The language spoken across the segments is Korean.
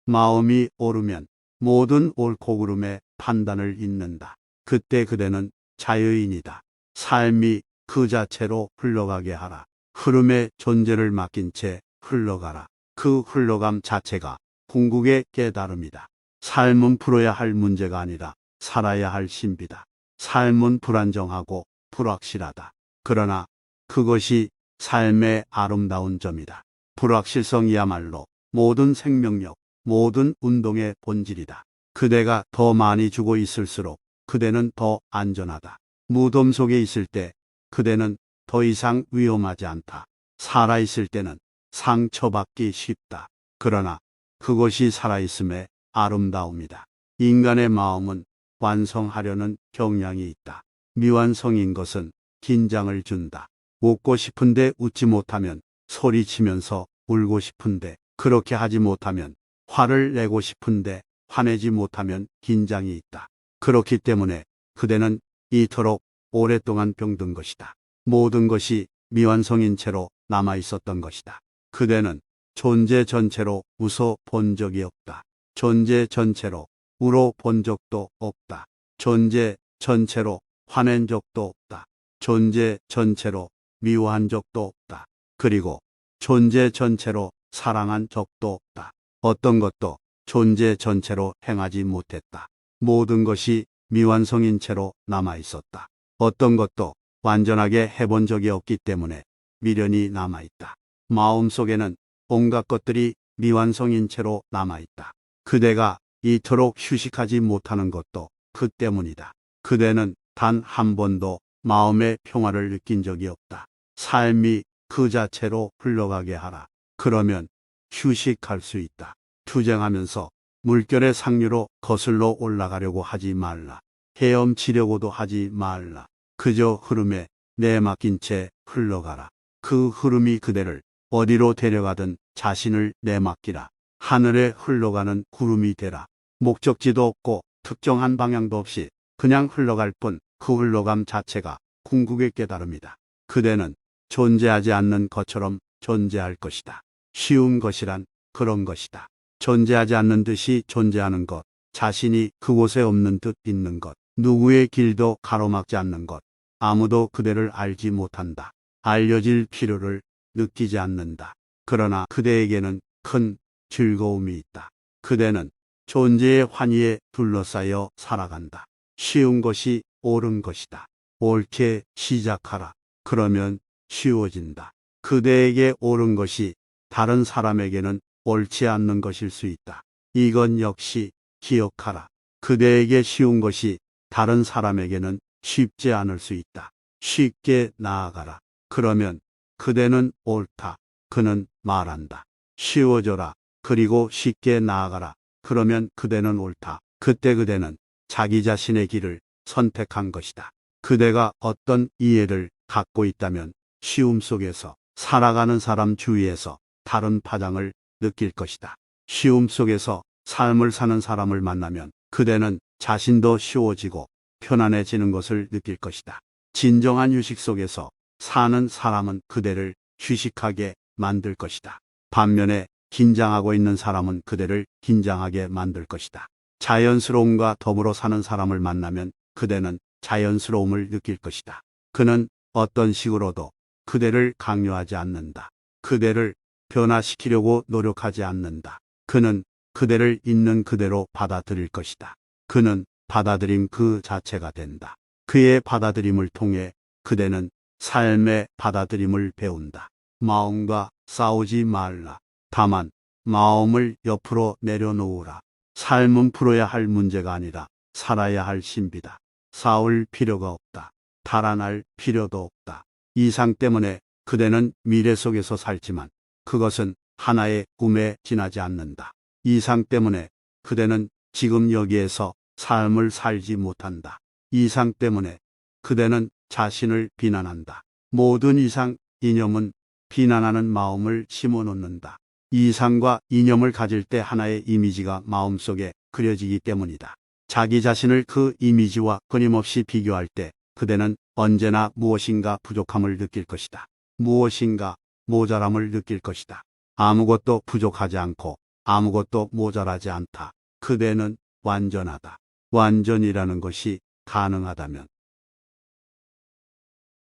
마음이 오르면 모든 옳고 그름의 판단을 잇는다. 그때 그대는 자유인이다. 삶이 그 자체로 흘러가게 하라. 흐름의 존재를 맡긴 채 흘러가라. 그 흘러감 자체가 궁극의 깨달음이다. 삶은 풀어야 할 문제가 아니라 살아야 할 신비다. 삶은 불안정하고 불확실하다. 그러나 그것이 삶의 아름다운 점이다. 불확실성이야말로 모든 생명력, 모든 운동의 본질이다. 그대가 더 많이 주고 있을수록 그대는 더 안전하다. 무덤 속에 있을 때 그대는 더 이상 위험하지 않다. 살아있을 때는 상처받기 쉽다. 그러나 그것이 살아있음의 아름다움이다. 인간의 마음은 완성하려는 경향이 있다. 미완성인 것은 긴장을 준다. 웃고 싶은데 웃지 못하면 소리치면서 울고 싶은데 그렇게 하지 못하면 화를 내고 싶은데 화내지 못하면 긴장이 있다. 그렇기 때문에 그대는 이토록 오랫동안 병든 것이다. 모든 것이 미완성인 채로 남아 있었던 것이다. 그대는 존재 전체로 웃어 본 적이 없다. 존재 전체로 울어 본 적도 없다. 존재 전체로 화낸 적도 없다. 존재 전체로 미워한 적도 없다. 그리고 존재 전체로 사랑한 적도 없다. 어떤 것도 존재 전체로 행하지 못했다. 모든 것이 미완성인 채로 남아 있었다. 어떤 것도 완전하게 해본 적이 없기 때문에 미련이 남아 있다. 마음속에는 온갖 것들이 미완성인 채로 남아 있다. 그대가 이토록 휴식하지 못하는 것도 그 때문이다. 그대는 단 한 번도 마음의 평화를 느낀 적이 없다. 삶이 그 자체로 흘러가게 하라. 그러면 휴식할 수 있다. 투쟁하면서 물결의 상류로 거슬러 올라가려고 하지 말라. 헤엄치려고도 하지 말라. 그저 흐름에 내맡긴 채 흘러가라. 그 흐름이 그대를 어디로 데려가든 자신을 내맡기라. 하늘에 흘러가는 구름이 되라. 목적지도 없고 특정한 방향도 없이 그냥 흘러갈 뿐 그 흘러감 자체가 궁극의 깨달음이다. 그대는 존재하지 않는 것처럼 존재할 것이다. 쉬운 것이란 그런 것이다. 존재하지 않는 듯이 존재하는 것, 자신이 그곳에 없는 듯 있는 것, 누구의 길도 가로막지 않는 것, 아무도 그대를 알지 못한다. 알려질 필요를 느끼지 않는다. 그러나 그대에게는 큰 즐거움이 있다. 그대는 존재의 환희에 둘러싸여 살아간다. 쉬운 것이 옳은 것이다. 옳게 시작하라. 그러면 쉬워진다. 그대에게 옳은 것이 다른 사람에게는 옳지 않는 것일 수 있다. 이건 역시 기억하라. 그대에게 쉬운 것이 다른 사람에게는 쉽지 않을 수 있다. 쉽게 나아가라. 그러면 그대는 옳다. 그는 말한다. 쉬워져라. 그리고 쉽게 나아가라. 그러면 그대는 옳다. 그때 그대는 자기 자신의 길을 선택한 것이다. 그대가 어떤 이해를 갖고 있다면 쉬움 속에서 살아가는 사람 주위에서 다른 파장을 느낄 것이다. 쉬움 속에서 삶을 사는 사람을 만나면 그대는 자신도 쉬워지고 편안해지는 것을 느낄 것이다. 진정한 휴식 속에서 사는 사람은 그대를 휴식하게 만들 것이다. 반면에 긴장하고 있는 사람은 그대를 긴장하게 만들 것이다. 자연스러움과 더불어 사는 사람을 만나면 그대는 자연스러움을 느낄 것이다. 그는 어떤 식으로도 그대를 강요하지 않는다. 그대를 변화시키려고 노력하지 않는다. 그는 그대를 있는 그대로 받아들일 것이다. 그는 받아들임 그 자체가 된다. 그의 받아들임을 통해 그대는 삶의 받아들임을 배운다. 마음과 싸우지 말라. 다만 마음을 옆으로 내려놓으라. 삶은 풀어야 할 문제가 아니라 살아야 할 신비다. 싸울 필요가 없다. 달아날 필요도 없다. 이상 때문에 그대는 미래 속에서 살지만 그것은 하나의 꿈에 지나지 않는다. 이상 때문에 그대는 지금 여기에서 삶을 살지 못한다. 이상 때문에 그대는 자신을 비난한다. 모든 이상, 이념은 비난하는 마음을 심어놓는다. 이상과 이념을 가질 때 하나의 이미지가 마음속에 그려지기 때문이다. 자기 자신을 그 이미지와 끊임없이 비교할 때 그대는 언제나 무엇인가 부족함을 느낄 것이다. 무엇인가 모자람을 느낄 것이다. 아무것도 부족하지 않고 아무것도 모자라지 않다. 그대는 완전하다. 완전이라는 것이 가능하다면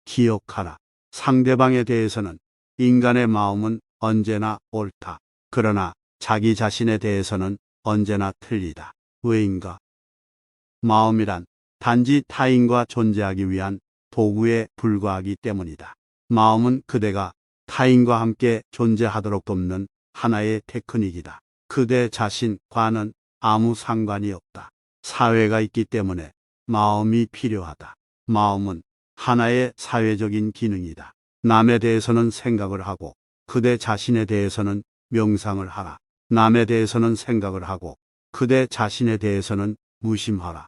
기억하라. 상대방에 대해서는 인간의 마음은 언제나 옳다. 그러나 자기 자신에 대해서는 언제나 틀리다. 왜인가? 마음이란 단지 타인과 존재하기 위한 도구에 불과하기 때문이다. 마음은 그대가 타인과 함께 존재하도록 돕는 하나의 테크닉이다. 그대 자신과는 아무 상관이 없다. 사회가 있기 때문에 마음이 필요하다. 마음은 하나의 사회적인 기능이다. 남에 대해서는 생각을 하고 그대 자신에 대해서는 명상을 하라. 남에 대해서는 생각을 하고 그대 자신에 대해서는 무심하라.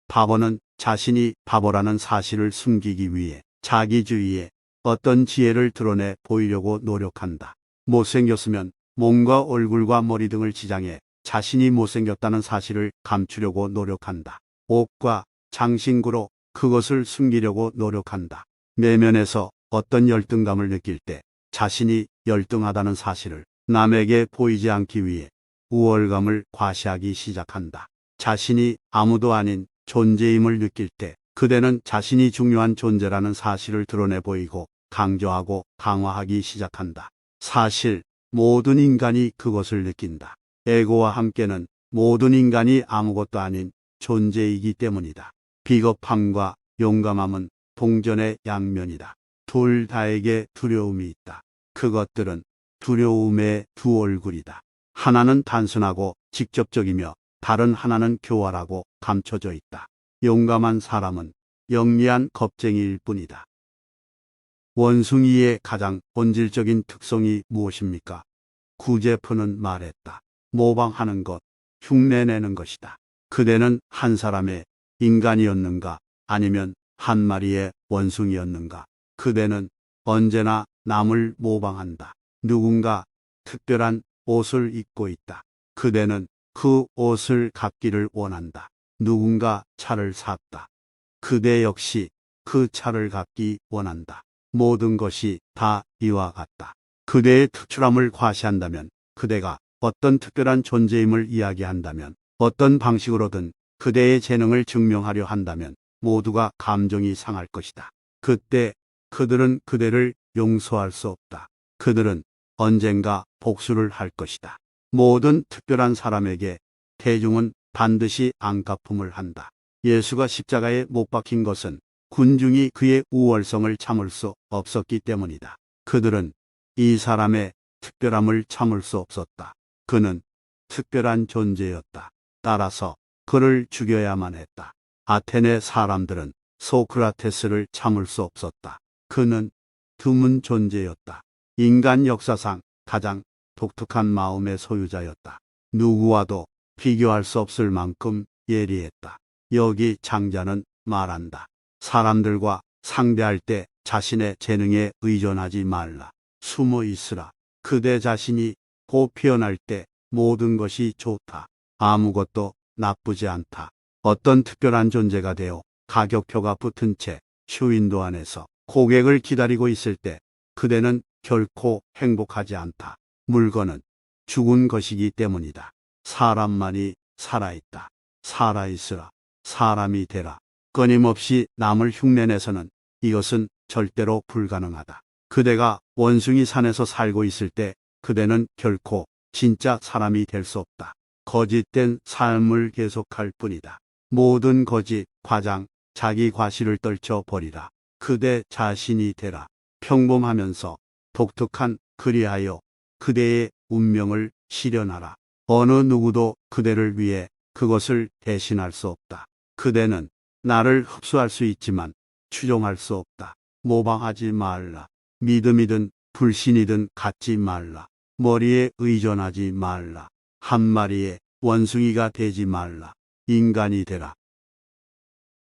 바보는 자신이 바보라는 사실을 숨기기 위해 자기주의에 어떤 지혜를 드러내 보이려고 노력한다. 못생겼으면 몸과 얼굴과 머리 등을 지장해 자신이 못생겼다는 사실을 감추려고 노력한다. 옷과 장신구로 그것을 숨기려고 노력한다. 내면에서 어떤 열등감을 느낄 때 자신이 열등하다는 사실을 남에게 보이지 않기 위해 우월감을 과시하기 시작한다. 자신이 아무도 아닌 존재임을 느낄 때 그대는 자신이 중요한 존재라는 사실을 드러내 보이고 강조하고 강화하기 시작한다. 사실 모든 인간이 그것을 느낀다. 에고와 함께는 모든 인간이 아무것도 아닌 존재이기 때문이다. 비겁함과 용감함은 동전의 양면이다. 둘 다에게 두려움이 있다. 그것들은 두려움의 두 얼굴이다. 하나는 단순하고 직접적이며 다른 하나는 교활하고 감춰져 있다. 용감한 사람은 영리한 겁쟁이일 뿐이다. 원숭이의 가장 본질적인 특성이 무엇입니까? 구제프는 말했다. 모방하는 것, 흉내내는 것이다. 그대는 한 사람의 인간이었는가 아니면 한 마리의 원숭이였는가? 그대는 언제나 남을 모방한다. 누군가 특별한 옷을 입고 있다. 그대는 그 옷을 갖기를 원한다. 누군가 차를 샀다. 그대 역시 그 차를 갖기 원한다. 모든 것이 다 이와 같다. 그대의 특출함을 과시한다면, 그대가 어떤 특별한 존재임을 이야기한다면, 어떤 방식으로든 그대의 재능을 증명하려 한다면 모두가 감정이 상할 것이다. 그때 그들은 그대를 용서할 수 없다. 그들은 언젠가 복수를 할 것이다. 모든 특별한 사람에게 대중은 반드시 안갚음을 한다. 예수가 십자가에 못 박힌 것은 군중이 그의 우월성을 참을 수 없었기 때문이다. 그들은 이 사람의 특별함을 참을 수 없었다. 그는 특별한 존재였다. 따라서 그를 죽여야만 했다. 아테네 사람들은 소크라테스를 참을 수 없었다. 그는 드문 존재였다. 인간 역사상 가장 독특한 마음의 소유자였다. 누구와도 비교할 수 없을 만큼 예리했다. 여기 장자는 말한다. 사람들과 상대할 때 자신의 재능에 의존하지 말라. 숨어 있으라. 그대 자신이 고피어날 때 모든 것이 좋다. 아무것도 나쁘지 않다. 어떤 특별한 존재가 되어 가격표가 붙은 채 쇼윈도 안에서 고객을 기다리고 있을 때 그대는 결코 행복하지 않다. 물건은 죽은 것이기 때문이다. 사람만이 살아있다. 살아있으라. 사람이 되라. 끊임없이 남을 흉내내서는 이것은 절대로 불가능하다. 그대가 원숭이 산에서 살고 있을 때 그대는 결코 진짜 사람이 될 수 없다. 거짓된 삶을 계속할 뿐이다. 모든 거짓, 과장, 자기 과시를 떨쳐 버리라. 그대 자신이 되라. 평범하면서 독특한 그리하여 그대의 운명을 실현하라. 어느 누구도 그대를 위해 그것을 대신할 수 없다. 그대는 나를 흡수할 수 있지만 추종할 수 없다. 모방하지 말라. 믿음이든 불신이든 갖지 말라. 머리에 의존하지 말라. 한 마리의 원숭이가 되지 말라. 인간이 되라.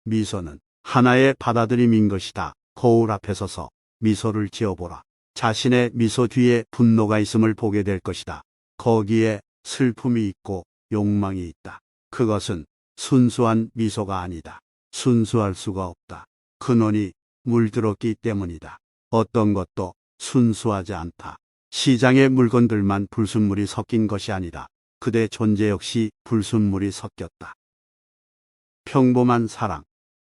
미소는 하나의 받아들임인 것이다. 거울 앞에 서서 미소를 지어보라. 자신의 미소 뒤에 분노가 있음을 보게 될 것이다. 거기에 슬픔이 있고 욕망이 있다. 그것은 순수한 미소가 아니다. 순수할 수가 없다. 근원이 물들었기 때문이다. 어떤 것도 순수하지 않다. 시장의 물건들만 불순물이 섞인 것이 아니라 그대 존재 역시 불순물이 섞였다. 평범한 사랑.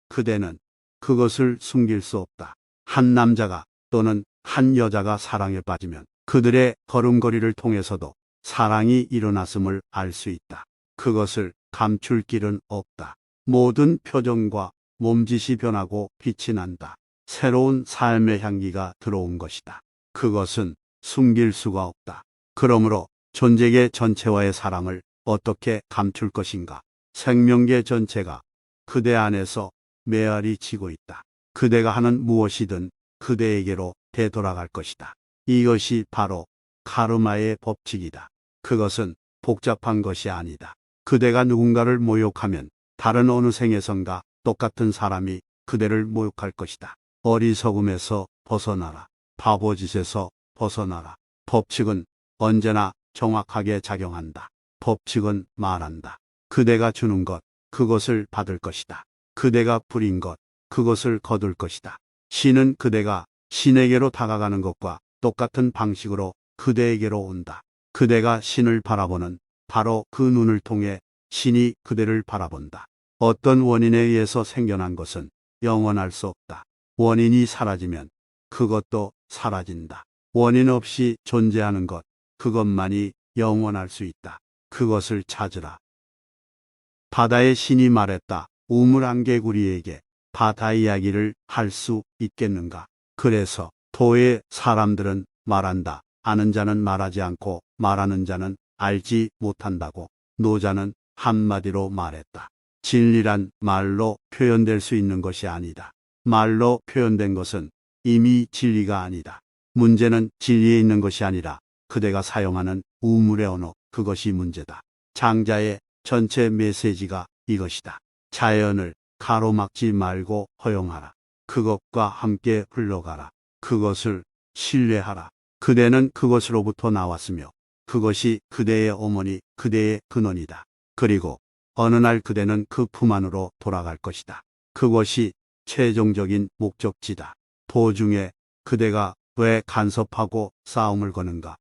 그대는 그것을 숨길 수 없다. 한 남자가 또는 한 여자가 사랑에 빠지면 그들의 걸음걸이를 통해서도 사랑이 일어났음을 알 수 있다. 그것을 감출 길은 없다. 모든 표정과 몸짓이 변하고 빛이 난다. 새로운 삶의 향기가 들어온 것이다. 그것은 숨길 수가 없다. 그러므로 존재계 전체와의 사랑을 어떻게 감출 것인가? 생명계 전체가 그대 안에서 메아리 치고 있다. 그대가 하는 무엇이든 그대에게로 되돌아갈 것이다. 이것이 바로 카르마의 법칙이다. 그것은 복잡한 것이 아니다. 그대가 누군가를 모욕하면 다른 어느 생에선가 똑같은 사람이 그대를 모욕할 것이다. 어리석음에서 벗어나라. 바보짓에서 벗어나라. 법칙은 언제나 정확하게 작용한다. 법칙은 말한다. 그대가 주는 것, 그것을 받을 것이다. 그대가 부린 것, 그것을 거둘 것이다. 신은 그대가 신에게로 다가가는 것과 똑같은 방식으로 그대에게로 온다. 그대가 신을 바라보는 바로 그 눈을 통해 신이 그대를 바라본다. 어떤 원인에 의해서 생겨난 것은 영원할 수 없다. 원인이 사라지면 그것도 사라진다. 원인 없이 존재하는 것, 그것만이 영원할 수 있다. 그것을 찾으라. 바다의 신이 말했다. 우물안개구리에게 바다 이야기를 할 수 있겠는가? 그래서 도의 사람들은 말한다. 아는 자는 말하지 않고 말하는 자는 알지 못한다고. 노자는 한마디로 말했다. 진리란 말로 표현될 수 있는 것이 아니다. 말로 표현된 것은 이미 진리가 아니다. 문제는 진리에 있는 것이 아니라 그대가 사용하는 우물의 언어, 그것이 문제다. 장자의 전체 메시지가 이것이다. 자연을 가로막지 말고 허용하라. 그것과 함께 흘러가라. 그것을 신뢰하라. 그대는 그것으로부터 나왔으며 그것이 그대의 어머니, 그대의 근원이다. 그리고 어느 날 그대는 그 품 안으로 돌아갈 것이다. 그것이 최종적인 목적지다. 도중에 그대가 왜 간섭하고 싸움을 거는가?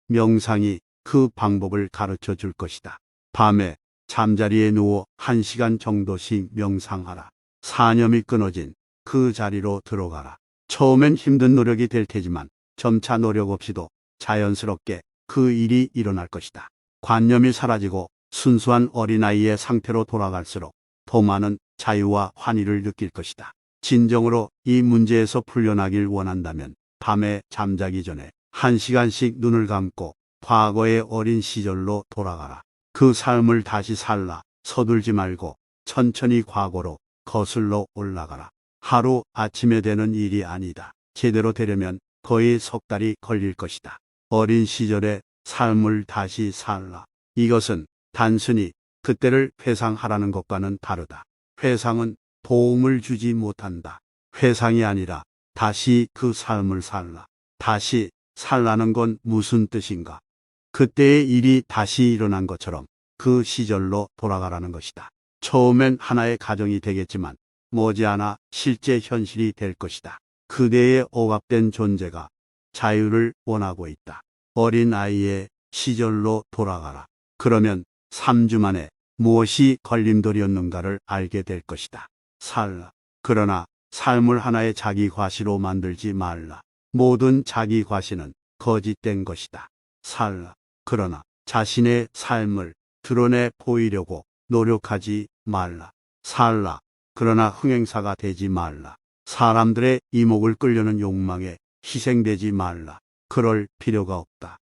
명상이 그 방법을 가르쳐 줄 것이다. 밤에 잠자리에 누워 1시간 정도씩 명상하라. 사념이 끊어진 그 자리로 들어가라. 처음엔 힘든 노력이 될 테지만 점차 노력 없이도 자연스럽게 그 일이 일어날 것이다. 관념이 사라지고 순수한 어린아이의 상태로 돌아갈수록 더 많은 자유와 환희를 느낄 것이다. 진정으로 이 문제에서 풀려나길 원한다면 밤에 잠자기 전에 1시간씩 눈을 감고 과거의 어린 시절로 돌아가라. 그 삶을 다시 살라. 서둘지 말고 천천히 과거로 거슬러 올라가라. 하루 아침에 되는 일이 아니다. 제대로 되려면 거의 석 달이 걸릴 것이다. 어린 시절의 삶을 다시 살라. 이것은 단순히 그때를 회상하라는 것과는 다르다. 회상은 도움을 주지 못한다. 회상이 아니라 다시 그 삶을 살라. 다시 살라는 건 무슨 뜻인가? 그때의 일이 다시 일어난 것처럼 그 시절로 돌아가라는 것이다. 처음엔 하나의 가정이 되겠지만 머지않아 실제 현실이 될 것이다. 그대의 억압된 존재가 자유를 원하고 있다. 어린 아이의 시절로 돌아가라. 그러면 3주 만에 무엇이 걸림돌이었는가를 알게 될 것이다. 살라. 그러나 삶을 하나의 자기 과시로 만들지 말라. 모든 자기 과시는 거짓된 것이다. 살라. 그러나 자신의 삶을 드러내 보이려고 노력하지 말라. 살라. 그러나 흥행사가 되지 말라. 사람들의 이목을 끌려는 욕망에 희생되지 말라. 그럴 필요가 없다.